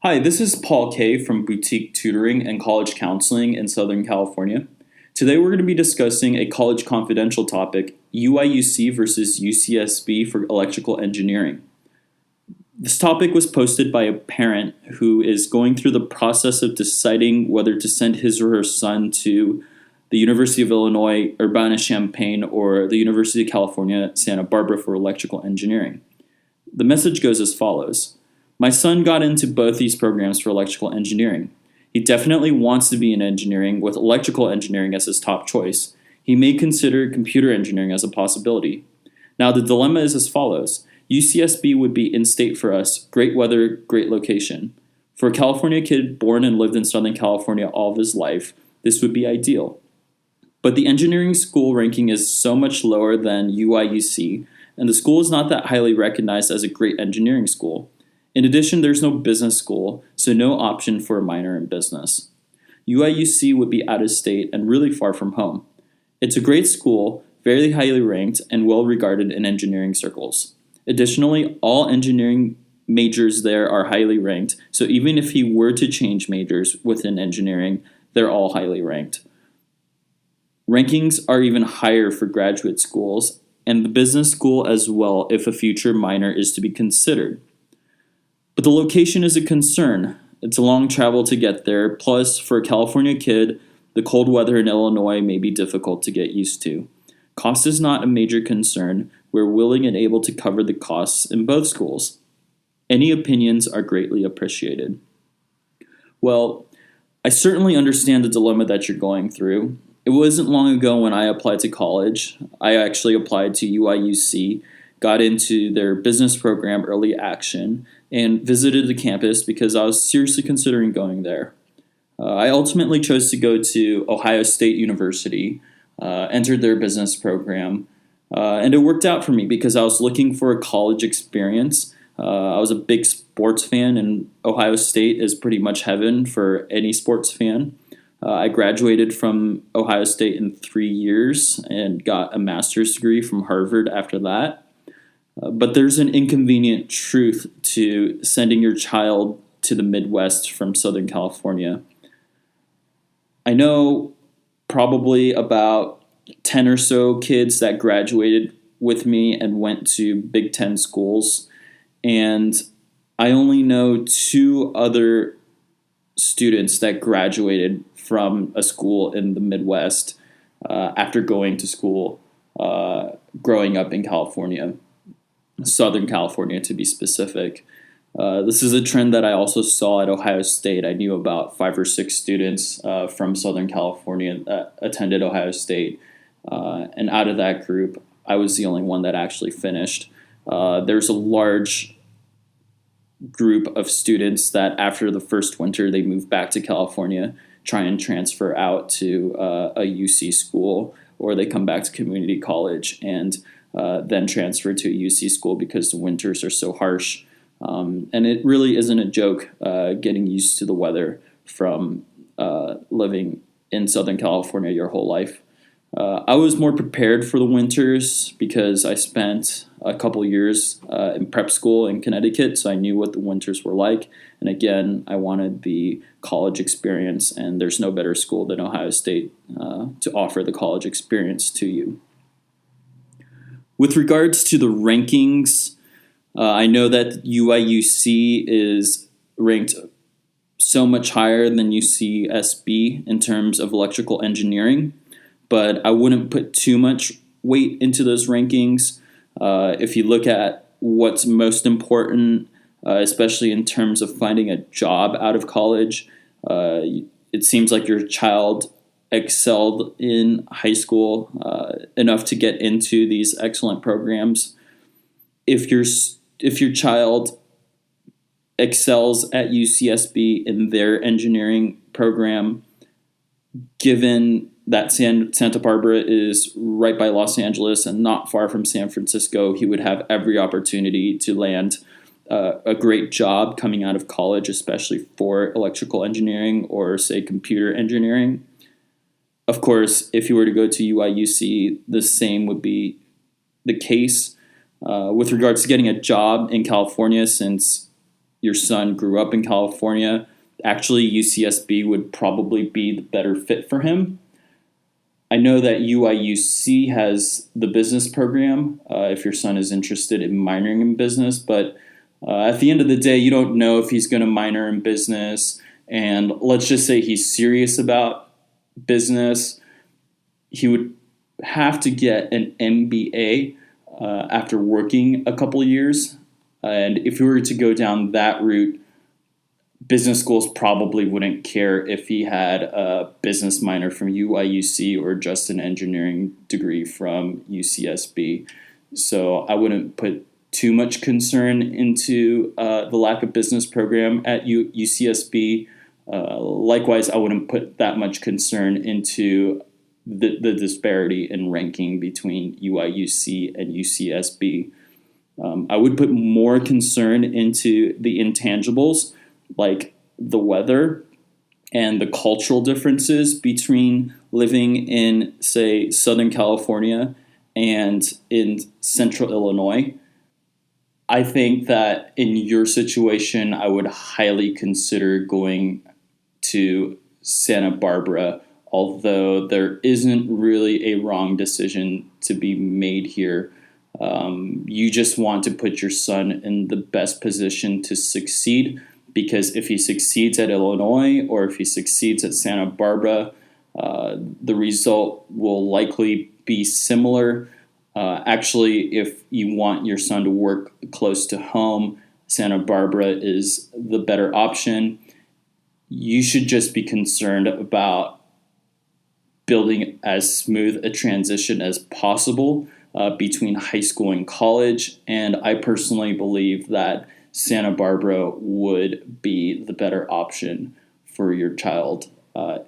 Hi, this is Paul Kay from Boutique Tutoring and College Counseling in Southern California. Today we're going to be discussing a college confidential topic, UIUC versus UCSB for electrical engineering. This topic was posted by a parent who is going through the process of deciding whether to send his or her son to the University of Illinois, Urbana-Champaign, or the University of California, Santa Barbara for electrical engineering. The message goes as follows. My son got into both these programs for electrical engineering. He definitely wants to be in engineering with electrical engineering as his top choice. He may consider computer engineering as a possibility. Now the dilemma is as follows. UCSB would be in-state for us, great weather, great location. For a California kid born and lived in Southern California all of his life, this would be ideal. But the engineering school ranking is so much lower than UIUC, and the school is not that highly recognized as a great engineering school. In addition, there's no business school, so no option for a minor in business. UIUC would be out of state and really far from home. It's a great school, very highly ranked, and well regarded in engineering circles. Additionally, all engineering majors there are highly ranked, so even if he were to change majors within engineering, they're all highly ranked. Rankings are even higher for graduate schools, and the business school as well if a future minor is to be considered. But the location is a concern. It's a long travel to get there, plus for a California kid, the cold weather in Illinois may be difficult to get used to. Cost is not a major concern. We're willing and able to cover the costs in both schools. Any opinions are greatly appreciated. Well, I certainly understand the dilemma that you're going through. It wasn't long ago when I applied to college. I actually applied to UIUC, got into their business program Early Action, and visited the campus because I was seriously considering going there. I ultimately chose to go to Ohio State University, entered their business program, and it worked out for me because I was looking for a college experience. I was a big sports fan, and Ohio State is pretty much heaven for any sports fan. I graduated from Ohio State in 3 years and got a master's degree from Harvard after that. But there's an inconvenient truth to sending your child to the Midwest from Southern California. I know probably about 10 or so kids that graduated with me and went to Big Ten schools, and I only know 2 other students that graduated from a school in the Midwest after going to school growing up in California. Southern California to be specific. This is a trend that I also saw at Ohio State. I knew about 5 or 6 students from Southern California that attended Ohio State. And out of that group, I was the only one that actually finished. There's a large group of students that after the first winter, they move back to California, try and transfer out to a UC school, or they come back to community college and then transfer to a UC school because the winters are so harsh. And it really isn't a joke getting used to the weather from living in Southern California your whole life. I was more prepared for the winters because I spent a couple years in prep school in Connecticut, so I knew what the winters were like. And again, I wanted the college experience, and there's no better school than Ohio State to offer the college experience to you. With regards to the rankings, I know that UIUC is ranked so much higher than UCSB in terms of electrical engineering, but I wouldn't put too much weight into those rankings. If you look at what's most important, especially in terms of finding a job out of college, it seems like your child excelled in high school enough to get into these excellent programs. If your child excels at UCSB in their engineering program, given that Santa Barbara is right by Los Angeles and not far from San Francisco, he would have every opportunity to land a great job coming out of college, especially for electrical engineering or, say, computer engineering. Of course, if you were to go to UIUC, the same would be the case. With regards to getting a job in California, since your son grew up in California, actually UCSB would probably be the better fit for him. I know that UIUC has the business program if your son is interested in minoring in business, but at the end of the day, you don't know if he's going to minor in business. And let's just say he's serious about business. He would have to get an MBA after working a couple of years. And if we were to go down that route, business schools probably wouldn't care if he had a business minor from UIUC or just an engineering degree from UCSB. So I wouldn't put too much concern into the lack of business program at UCSB. Likewise, I wouldn't put that much concern into the disparity in ranking between UIUC and UCSB. I would put more concern into the intangibles, like the weather and the cultural differences between living in, say, Southern California and in Central Illinois. I think that in your situation, I would highly consider going to Santa Barbara, although there isn't really a wrong decision to be made here. You just want to put your son in the best position to succeed, because if he succeeds at Illinois or if he succeeds at Santa Barbara, the result will likely be similar. Actually, if you want your son to work close to home, Santa Barbara is the better option. You should just be concerned about building as smooth a transition as possible between high school and college. And I personally believe that Santa Barbara would be the better option for your child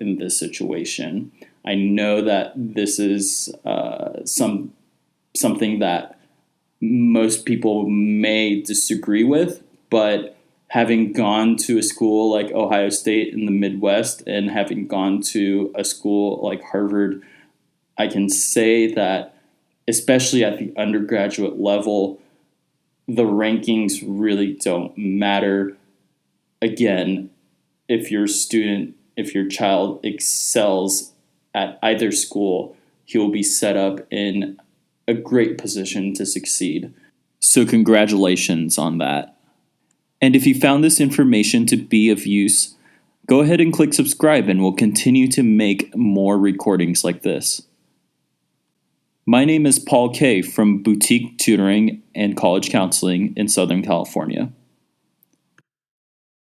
in this situation. I know that this is something that most people may disagree with, but having gone to a school like Ohio State in the Midwest and having gone to a school like Harvard, I can say that especially at the undergraduate level, the rankings really don't matter. Again, if your child excels at either school, he will be set up in a great position to succeed. So congratulations on that. And if you found this information to be of use, go ahead and click subscribe and we'll continue to make more recordings like this. My name is Paul K. from Boutique Tutoring and College Counseling in Southern California.